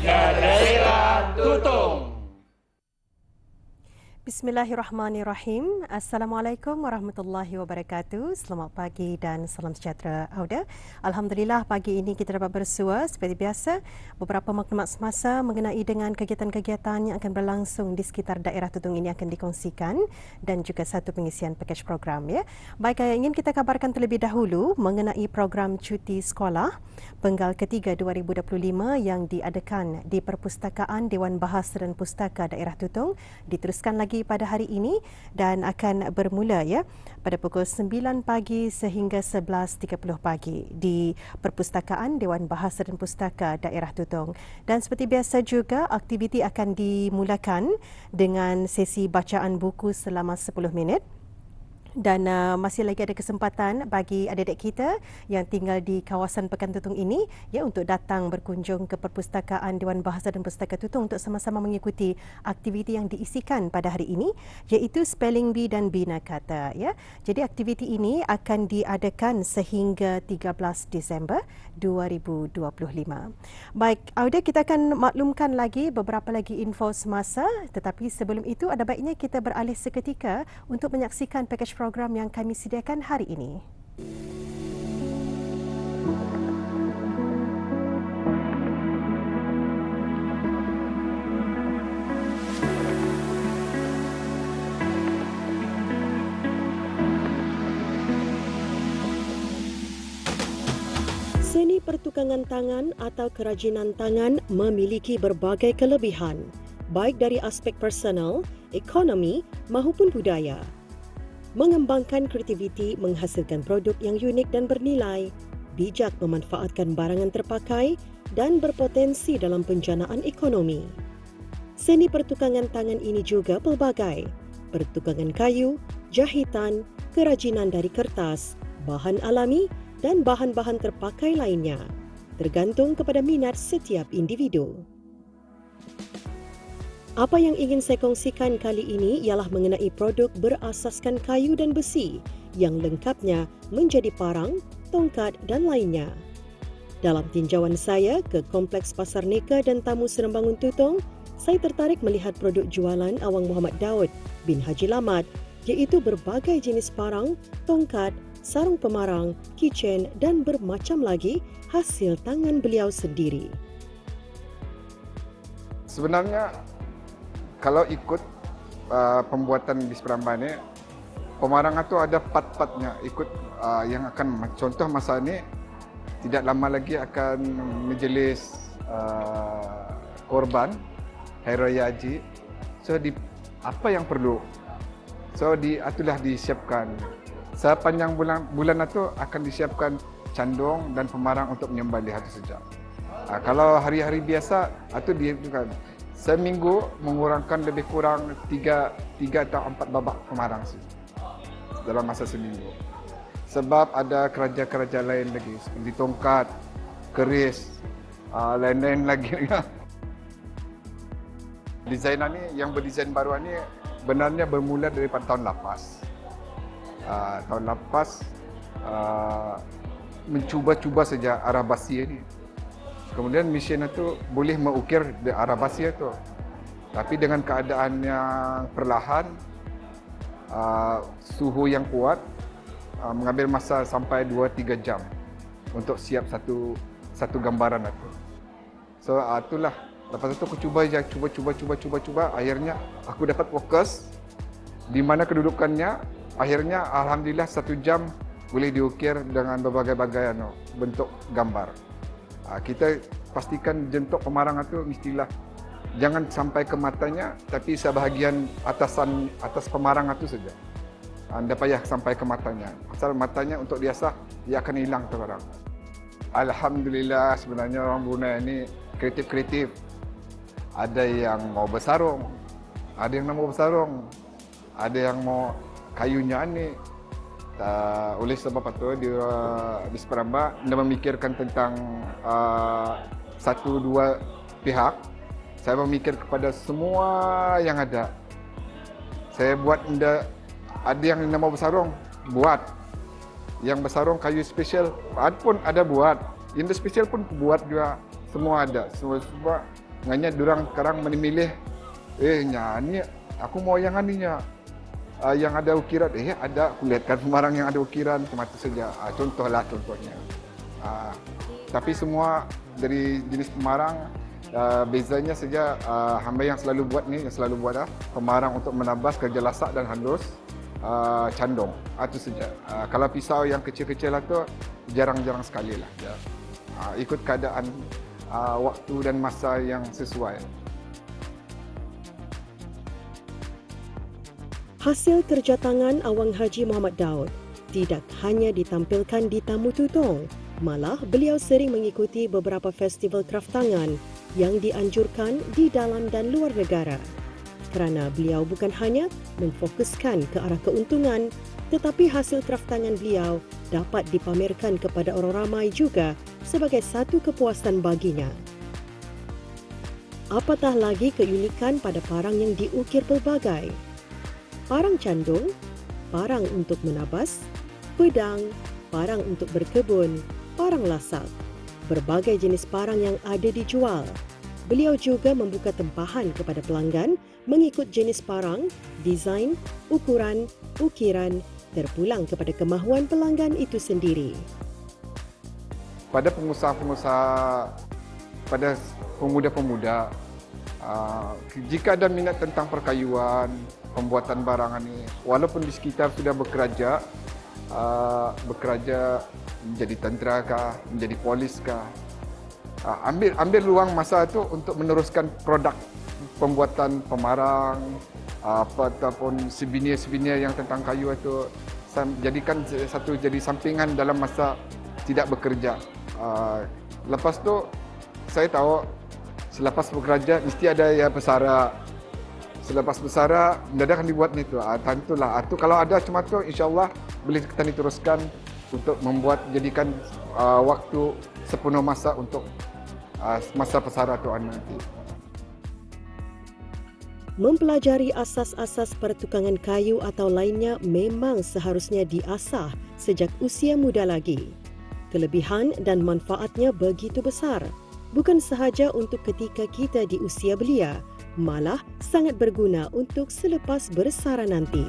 Daerah Tutong. Bismillahirrahmanirrahim. Assalamualaikum warahmatullahi wabarakatuh. Selamat pagi dan salam sejahtera Auda. Alhamdulillah pagi ini kita dapat bersua seperti biasa beberapa maklumat semasa mengenai dengan kegiatan-kegiatan yang akan berlangsung di sekitar daerah Tutong ini akan dikongsikan dan juga satu pengisian pakej program ya. Baik, ingin kita kabarkan terlebih dahulu mengenai program cuti sekolah Penggal ketiga 2025 yang diadakan di Perpustakaan Dewan Bahasa dan Pustaka Daerah Tutong diteruskan lagi pada hari ini dan akan bermula ya pada pukul 9 pagi sehingga 11.30 pagi di Perpustakaan Dewan Bahasa dan Pustaka Daerah Tutong. Dan seperti biasa juga aktiviti akan dimulakan dengan sesi bacaan buku selama 10 minit. Dan masih lagi ada kesempatan bagi adik-adik kita yang tinggal di kawasan Pekan Tutong ini ya untuk datang berkunjung ke Perpustakaan Dewan Bahasa dan Pustaka Tutong untuk sama-sama mengikuti aktiviti yang diisikan pada hari ini iaitu Spelling Bee dan Bina Kata ya. Jadi aktiviti ini akan diadakan sehingga 13 Disember 2025. Baik, Auda, kita akan maklumkan lagi beberapa lagi info semasa, tetapi sebelum itu ada baiknya kita beralih seketika untuk menyaksikan pakej program yang kami sediakan hari ini. Seni pertukangan tangan atau kerajinan tangan memiliki berbagai kelebihan, baik dari aspek personal, ekonomi maupun budaya. Mengembangkan kreativiti menghasilkan produk yang unik dan bernilai, bijak memanfaatkan barangan terpakai dan berpotensi dalam penjanaan ekonomi. Seni pertukangan tangan ini juga pelbagai, pertukangan kayu, jahitan, kerajinan dari kertas, bahan alami dan bahan-bahan terpakai lainnya, tergantung kepada minat setiap individu. Apa yang ingin saya kongsikan kali ini ialah mengenai produk berasaskan kayu dan besi yang lengkapnya menjadi parang, tongkat dan lainnya. Dalam tinjauan saya ke Kompleks Pasar Neka dan Tamu Serembangun Tutong, saya tertarik melihat produk jualan Awang Muhammad Daud bin Haji Lamat iaitu berbagai jenis parang, tongkat, sarung pemarang, keychain dan bermacam lagi hasil tangan beliau sendiri. Sebenarnya kalau ikut pembuatan bis Perambah ni, pemarang itu ada part-partnya ikut yang akan contoh masa ni tidak lama lagi akan menjelis korban Hari Raya Haji. So apa yang perlu? So itulah disiapkan. Sepanjang bulan itu akan disiapkan candung dan pemarang untuk menyembah lihat sejak. Kalau hari-hari biasa itu dia seminggu mengurangkan lebih kurang 3 atau 4 babak pemarang dalam masa seminggu. Sebab ada kerja-kerja lain lagi seperti tongkat, keris, lain-lain lagi. Desainer ni yang berdesain baru ni benarnya bermula daripada tahun lepas. Tahun lepas mencuba-cuba saja arah basi ni. Kemudian mesin itu boleh mengukir di arah basi itu. Tapi dengan keadaan yang perlahan, suhu yang kuat, mengambil masa sampai 2-3 jam untuk siap satu gambaran itu. So itulah. Lepas itu aku cuba. Akhirnya aku dapat fokus di mana kedudukannya. Akhirnya alhamdulillah 1 jam boleh diukir dengan berbagai-bagai bentuk gambar. Kita pastikan jentuk pemarang itu mestilah jangan sampai ke matanya, tapi sebahagian atas pemarang itu saja. Anda payah sampai ke matanya. Pasal matanya untuk diasah, dia akan hilang terang. Alhamdulillah sebenarnya orang Brunei ini kreatif-kreatif. Ada yang mau bersarung, ada yang mau bersarung, ada yang mau kayunya ni. Oleh sebab itu di Perambah anda memikirkan tentang 1-2 pihak. Saya memikir kepada semua yang ada. Saya buat ada yang mau bersarung, buat. Yang bersarung kayu spesial pun ada buat. Yang spesial pun buat juga. semua ada. Sebab nganya diorang sekarang memilih, ni aku mau yang aninya. Yang ada ukiran, ada, aku lihatkan pemarang yang ada ukiran, macam itu saja. Contohnya. Tapi semua dari jenis pemarang, bezanya saja hamba yang selalu buat pemarang untuk menabas kerja lasak dan halus, candong. Itu saja. Kalau pisau yang kecil-kecil itu jarang-jarang sekali lah. Ya. Ikut keadaan waktu dan masa yang sesuai. Hasil kerja tangan Awang Haji Muhammad Daud tidak hanya ditampilkan di Tamu Tutong, malah beliau sering mengikuti beberapa festival kraftangan yang dianjurkan di dalam dan luar negara. Kerana beliau bukan hanya memfokuskan ke arah keuntungan, tetapi hasil kraftangan beliau dapat dipamerkan kepada orang ramai juga sebagai satu kepuasan baginya. Apatah lagi keunikan pada parang yang diukir pelbagai. Parang candung, parang untuk menabas, pedang, parang untuk berkebun, parang lasak. Berbagai jenis parang yang ada dijual. Beliau juga membuka tempahan kepada pelanggan mengikut jenis parang, desain, ukuran, ukiran, terpulang kepada kemahuan pelanggan itu sendiri. Pada pengusaha-pengusaha, pada pemuda-pemuda, jika ada minat tentang perkayuan, pembuatan barangan ini, walaupun di sekitar sudah bekerja menjadi tentera kah, menjadi polis kah, ambil luang masa itu untuk meneruskan produk pembuatan pemarang ataupun souvenir yang tentang kayu itu, jadikan jadi sampingan dalam masa tidak bekerja. Lepas tu saya tahu selepas bekerja mesti ada ya pesara. Selepas bersara, mendadak akan dibuat ni tu. Tentulah. Tu kalau ada cuma tu, insyaAllah boleh kita diteruskan untuk jadikan waktu sepenuh masa untuk masa pesara tu nanti. Mempelajari asas-asas pertukangan kayu atau lainnya memang seharusnya diasah sejak usia muda lagi. Kelebihan dan manfaatnya begitu besar. Bukan sahaja untuk ketika kita di usia belia, malah sangat berguna untuk selepas bersara nanti.